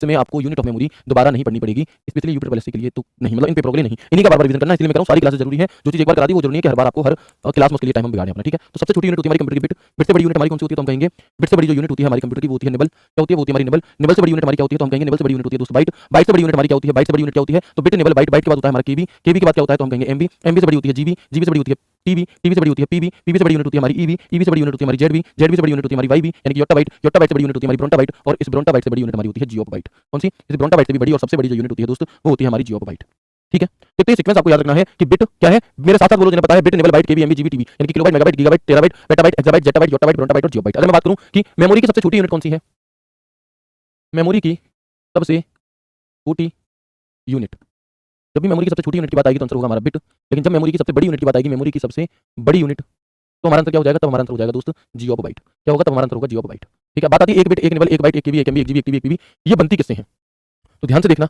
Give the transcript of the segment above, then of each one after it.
इसमें आपको unit of memory दोबारा नहीं पढ़नी पड़ेगी, स्पेशली यूपी ट्रिपल एससी के लिए तो नहीं, मतलब इन पेपरों के लिए नहीं, इन्हीं का बार-बार रिवीजन करना, इसलिए मैं कह रहा हूं सारी क्लासेस जरूरी है। जो चीज एक बार करा दी वो जरूरी नहीं है कि हर बार आपको हर क्लास में उसके लिए टाइम हम बिगाड़ें अपना, ठीक है। तो सबसे छोटी यूनिट होती है हमारी कंप्यूटर की बिट, बिट से बड़ी यूनिट हमारी कौन सी होती है तो हम कहेंगे बिट से बड़ी जो यूनिट होती है हमारी कंप्यूटर की वो होती है निबल। क्या होती है? वो होती है हमारी निबल। निबल से बड़ी यूनिट हमारी क्या होती है तो हम कहेंगे निबल से बड़ी यूनिट होती है दोस्तों बाइट। बाइट से बड़ी यूनिट हमारी क्या होती है? बाइट से बड़ी यूनिट क्या होती है तो बिट, निबल, बाइट। बाइट के बाद होता है हमारा केबी, केबी के बाद क्या होता है तो हम कहेंगे एमबी। एमबी से बड़ी होती है जीबी, जीबी से बड़ी होती है टीबी, टीबी से बड़ी होती है पीबी, पीबी से बड़ी यूनिट होती है हमारी ईबी, ईबी से बड़ी यूनिट होती है हमारी जेडबी, जेडबी से बड़ी यूनिट होती है हमारी वाईबी यानी कि योट्टा बाइट, योट्टा बाइट से बड़ी यूनिट होती है हमारी ब्रोंटा बाइट, और इस ब्रोंटा बाइट से बड़ी यूनिट हमारी होती है जियोप बाइट। कौन सी? इस ब्रोंटा बाइट से भी बड़ी और सबसे बड़ी जो यूनिट होती है दोस्तों वो होती है हमारी जियोप बाइट, ठीक है। तो ये सीक्वेंस आपको याद रखना है कि बिट क्या है, मेरे साथ साथ बोलो जिन्हें पता है, bit, nibble, byte, KB, MB, GB, TB यानी कि kilobyte, megabyte, gigabyte, terabyte, petabyte, exabyte, zettabyte, yottabyte, brontobyte और जियोबाइट। अगर मैं बात करूं कि मेमोरी की सबसे छोटी यूनिट कौन सी है, मेमोरी की सबसे छोटी यूनिट, जब भी मेमोरी की सबसे छोटी यूनिट की बात आएगी तो आंसर होगा हमारा बिट, लेकिन जब मेमोरी की सबसे बड़ी यूनिट की बात आएगी, मेमोरी की सबसे बड़ी यूनिट, तो हमारा आंसर क्या हो जाएगा? तब हमारा आंसर हो जाएगा दोस्तों जियोप बाइट। क्या होगा? तब हमारा आंसर होगा जियोप बाइट, ठीक है। बात आती है एक बिट, एक निबल, एक बाइट, एक केबी, एक एमबी, एक जीबी, एक टीबी, एक पीबी, ये बनती किससे है? तो ध्यान से देखना,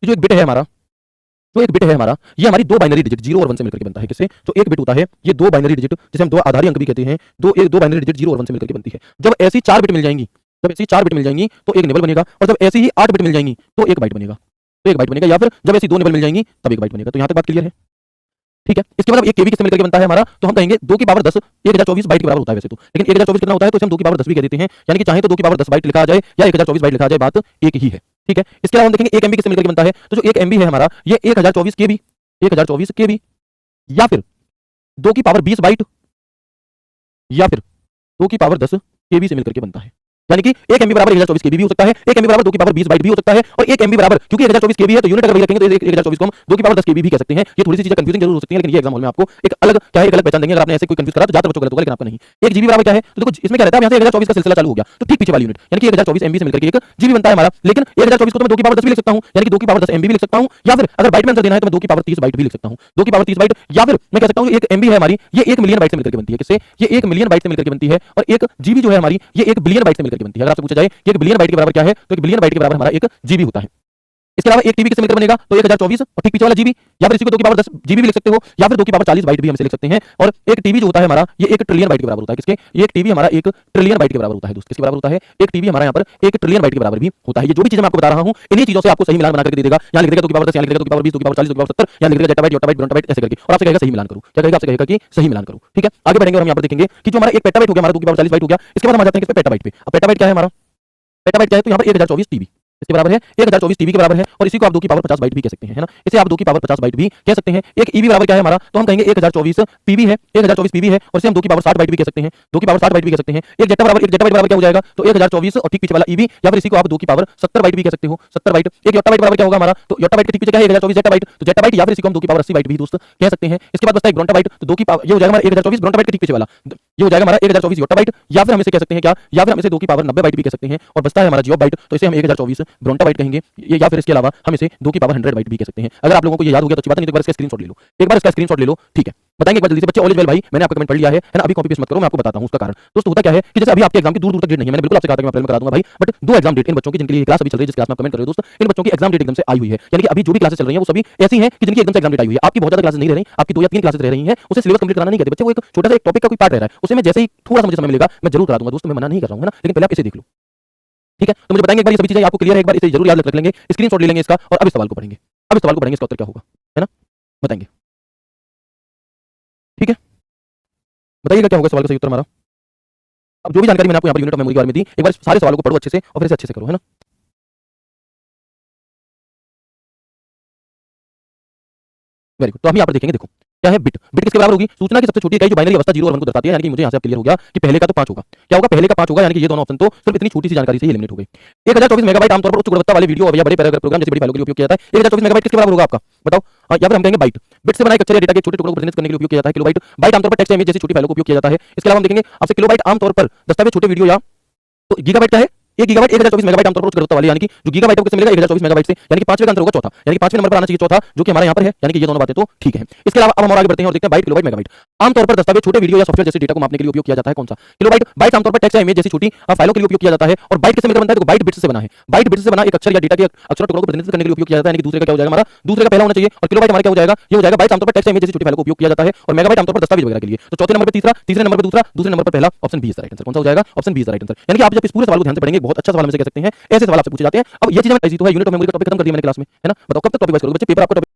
ये जो एक बिट है हमारा, जो एक बिट है हमारा, ये हमारी दो बाइनरी डिजिट 0 और 1 से मिलकर के बनता है। किससे? जो एक बिट होता है ये दो बाइनरी डिजिट, जिसे हम दो आधारी अंक भी कहते हैं, दो बाइनरी डिजिट 0 और 1 से मिलकर के बनती है। जब ऐसी 4 बिट मिल जाएंगी, जब ऐसी 4 बिट मिल जाएंगी तो एक निबल बनेगा, और जब ऐसी ही 8 बिट मिल जाएंगी तो एक बाइट बनेगा, तो एक बाइट बनेगा, या फिर जब ऐसी 2 निबल मिल जाएंगी तब एक बाइट बनेगा। तो यहां तक बात क्लियर है, ठीक है। इसके मतलब एक केबी किससे मिलकर के बनता है हमारा, तो हम कहेंगे 2 की पावर 10 1024 बाइट के बराबर होता है वैसे तो, लेकिन 1024 कितना होता है तो इसे हम 2 की पावर 10 भी कह देते हैं, यानी कि चाहे तो 2 की पावर 10 बाइट लिखा आ जाए या 1024 बाइट लिखा आ जाए, बात एक ही है, ठीक है। इसके अलावा हम देखेंगे एक एमबी किससे मिलकर के बनता है, तो जो एक एमबी है हमारा ये 1024 केबी, 1024 केबी या फिर 2 की पावर 20 बाइट या फिर 2 की पावर 10 केबी से मिलकर के बनता है। यानी कि एक एमबी बराबर 1024 केबी भी हो सकता है, एक एमबी बराबर 2 की पावर 20 बाइट भी हो सकता है, और एक एमबी बराबर, क्योंकि 1024 केबी है तो यूनिट अगर वही रखेंगे तो 1024 को हम 2 की पावर 10 केबी भी कह सकते हैं। ये थोड़ी सी चीजें कंफ्यूजिंग जरूर हो सकती हैं, लेकिन ये एग्जाम हॉल में आपको एक अलग क्या है, एक अलग पहचान देंगे। अगर आपने ऐसे कोई कंफ्यूज करा तो ज्यादा बच्चों को गलत होगा, लेकिन आपका नहीं। एक जीबी बराबर क्या है तो देखो इसमें क्या रहता है, यहां से 1024 का सिलसिला चालू हो गया तो ठीक पीछे वाली यूनिट यानी कि 1024 एमबी से मिलकर के एक जीबी बनता है हमारा, लेकिन 1024 को तो मैं 2 की पावर 10 भी लिख सकता हूं, यानी कि 2 की पावर 10 एमबी भी लिख सकता हूं, या फिर अगर बाइट में आंसर देना है तो मैं 2 की पावर 30 बाइट भी लिख सकता हूं, 2 की पावर 30 बाइट, या फिर मैं कह सकता हूं एक एमबी है हमारी ये 1 मिलियन बाइट से मिलकर के बनती है। किससे? ये 1 मिलियन बाइट से मिलकर के बनती है, और एक जीबी जो है हमारी ये 1 बिलियन बाइट से मिलकर के बनती है। अगर आपसे पूछा जाए कि 1 बिलियन बाइट के बराबर क्या है तो 1 बिलियन बाइट के बराबर हमारा 1 जीबी होता है। इसके अलावा एक टीबी किससे मिलकर बनेगा तो 1024 और ठीक पीछे वाला जीबी, या फिर इसी को 2 की पावर 10 जीबी भी लिख सकते हो, या फिर 2 की पावर 40 बाइट भी हम इसे लिख सकते हैं। और एक टीबी जो होता है हमारा ये 1 ट्रिलियन बाइट के बराबर होता है। किसके? ये एक टीबी हमारा 1 ट्रिलियन बाइट के बराबर होता है दोस्त। किसके बराबर होता है? एक टीबी हमारा यहाँ पर 1 ट्रिलियन बाइट के बराबर भी होता है। ये जो भी चीजें मैं आपको बता रहा हूं इन्हीं चीजों से आपको सही मिलान बना करके दे देगा। यहाँ लिख देगा 2 की पावर 10, यहाँ लिख देगा 2 की पावर 20, 2 की पावर 40, 2 की पावर 70, यहाँ लिख देगा जेटाबाइट, योटाबाइट, ब्रोंटाबाइट ऐसे करके, और आपसे कहेगा सही मिलान करो। क्या कहेगा? आपसे कहेगा कि सही मिलान करो, ठीक है। आगे बढ़ेंगे और हम यहाँ पर देखेंगे कि जो हमारा एक पेटाबाइट हो गया, हमारा 2 की पावर 40 बाइट हो गया। इसके बाद हम आ जाते हैं किस पे? पेटाबाइट पे। अब पेटाबाइट क्या है हमारा? पेटाबाइट क्या है तो यहाँ पर 1024 टीबी इसके बराबर है, 1024 टीबी के बराबर है, और इसी को आप 2 की पावर 50 बाइट भी कह सकते हैं, है ना। इसे आप 2 की पावर 50 बाइट भी कह सकते हैं। एक ईबी बराबर क्या है हमारा तो हम कहेंगे 1024 पीबी है, 1024 पीबी है, और इसे हम 2 की पावर 60 बाइट भी कह सकते हैं, 2 की पावर 60 बाइट भी कह सकते हैं। एक जेटा बराबर, एक जेटाबाइट बराबर क्या हो जाएगा तो 1024 और ठीक पीछे वाला ईबी, या फिर इसी को आप 2 की पावर 70 बाइट भी कह सकते हो, 70 बाइट। एक योट्टाबाइट बराबर क्या होगा हमारा तो योट्टाबाइट के ठीक पीछे क्या है 1024 जेटाबाइट, तो जेटाबाइट, या फिर इसी को हम 2 की पावर 80 बाइट भी दोस्त कह सकते हैं। इसके बाद बचता है ब्रोंटाबाइट, तो 2 की पावर ये हो जाएगा हमारा 1024 ब्रोंटाबाइट के ठीक पीछे वाला, ये हो जाएगा हमारा 1024 योट्टाबाइट, या फिर हम इसे कह सकते हैं क्या, या फिर हम इसे 2 की पावर 90 बाइट भी कह सकते हैं। और बचता है हमारा जियोप बाइट, तो इसे हम 1024 ब्रोंटाबाइट कहेंगे, ये, या फिर इसके अलावा हम इसे 2 की पावर 100 बाइट भी कह सकते हैं। अगर आप लोगों को ये याद हो गया तो अच्छी बात है, नहीं तो एक बार इसका स्क्रीनशॉट ले लो, एक बार इसका स्क्रीनशॉट ले लो, ठीक है। बताएंगे एक बार जल्दी से बच्चे। ऑल इज वेल भाई, मैंने आपका कमेंट पढ़ लिया है ना, अभी कॉपी पेस्ट मत करो, मैं आपको बताता हूं उसका कारण। दोस्तों होता क्या है कि जैसे अभी आपके एग्जाम की दूर दूर तक डेट नहीं है, मैंने बिल्कुल आपसे कहा था कि मैं अप्रैल में करा दूंगा भाई, बट 2 एग्जाम डेट इन बच्चों की जिनके लिए क्लास अभी चल रही है, जिस क्लास में आप कमेंट कर रहे हो दोस्त, इन बच्चों की एग्जाम डेट एकदम से आई हुई है। यानी कि अभी जो भी क्लासेस चल रही हैं वो सभी ऐसी हैं कि जिनकी एकदम से एग्जाम डेट आई हुई है। आपकी बहुत ज्यादा क्लासेस नहीं रह रही, आपकी 2 या 3 क्लासेस रह रही हैं, उसे सिलेबस कंप्लीट कराना नहीं कहते बच्चे, वो एक छोटा सा एक टॉपिक का कोई पार्ट रह रहा है, उसे मैं जैसे ही थोड़ा सा मुझे समय मिलेगा मैं जरूर करा दूंगा दोस्त, मैं मना नहीं कर रहा हूं, है ना, लेकिन पहले आप इसे देख लो, ठीक है। तो मुझे बताएंगे एक बार ये सभी चीजें आपको क्लियर है, एक बार इसे जरूर याद रख लेंगे, स्क्रीनशॉट ले लेंगे इसका, और अब इस सवाल को पढ़ेंगे, अब इस सवाल को पढ़ेंगे, इसका उत्तर क्या होगा, है ना, बताएंगे, ठीक है। बताइएगा क्या होगा सवाल का सही उत्तर हमारा। अब जो भी जानकारी मैंने आपको यहाँ पर यूनिट ऑफ मेमोरी के बारे में दी, एक बार सारे सवालों को पढ़ो अच्छे से और फिर इसे अच्छे से करो, है ना। Very good. तो हम यहाँ पर देखेंगे, देखो क्या है बिट। बिट किसके बराबर होगी? सूचना की सबसे छोटी इकाई जो बाइनरी अवस्था 0 और 1 को दर्शाती है, यानी कि मुझे यहाँ से अब क्लियर हो गया कि पहले का तो 5 होगा। क्या होगा? पहले का 5 होगा, यानी कि ये दोनों ऑप्शन तो सिर्फ इतनी छोटी सी जानकारी से ही एलिमिनेट हो गए। 1024 मेगाबाइट आमतौर पर उच्च गुणवत्ता वाले वीडियो या बड़े पैराग्राफ प्रोग्राम जैसे बड़ी फाइलों के लिए उपयोग किया जाता है। 1024 मेगाबाइट किसके बराबर होगा आपका बताओ? या फिर हम कहेंगे बाइट। बिट से बना एक अक्षर या डेटा के छोटे टुकड़ों को प्रतिनिधित्व करने के लिए उपयोग किया जाता है। किलोबाइट। बाइट आमतौर पर टेक्स्ट या इमेज जैसी छोटी फाइलों को उपयोग किया जाता है। इसके अलावा हम देखेंगे आपसे किलोबाइट आमतौर पर दस्तावेज, छोटे वीडियो, या तो गीगाबाइट क्या है? 1 गीगाबाइट 1024 मेगाबाइट आमतौर पर उच्च गुणवत्ता वाले, यानी कि जो गीगाबाइट आपको किससे मिलेगा 1024 मेगाबाइट से, यानी कि 5वें का आंसर होगा चौथा, यानी कि 5वें नंबर पर आना चाहिए चौथा, जो कि हमारे यहाँ पर है, यानी कि ये दोनों बातें तो ठीक है। इसके अलावा अब हम और आगे बढ़ते हैं और देखते हैं बाइट, किलोबाइट, मेगाबाइट। आमतौर पर दस्तावेज, छोटे वीडियो या सॉफ्टवेयर जैसे डेटा को मापने के लिए उपयोग किया जाता है कौन सा? किलोबाइट। बाइट आमतौर पर टेक्स्ट या इमेज जैसी छोटी फाइलों के लिए उपयोग किया जाता है। और बाइट किससे मिलकर बनता है? देखो बाइट बिट्स से बना है। बाइट बिट्स से बना एक अक्षर या डेटा के अक्षर टुकड़ों को प्रतिनिधित्व करने के लिए उपयोग किया जाता है, यानी कि दूसरे का क्या हो जाएगा हमारा? दूसरे का पहला होना चाहिए। और किलोबाइट हमारा क्या हो जाएगा? ये हो जाएगा बाइट आमतौर पर टेक्स्ट या इमेज जैसी छोटी फाइलों को उपयोग किया जाता है, और मेगाबाइट आमतौर पर दस्तावेज वगैरह के लिए। तो चौथे नंबर पर तीसरा, तीसरे नंबर पर दूसरा, दूसरे नंबर पर पहला, option B is the right answer. कौन सा हो जाएगा? Option B is the right answer. यानी कि आप जब इस पूरे सवाल को ध्यान से पढ़ेंगे बहुत अच्छा सवाल में से कह सकते हैं, ऐसे सवाल आपसे पूछे जाते हैं। अब ये चीज़ ऐसी तो है, यूनिट ऑफ मेमोरी का टॉपिक खत्म कर दिया मैंने क्लास में, है ना? बताओ कब तक टॉपिक वाइज करोगे बच्चे? पेपर आपका टॉपिक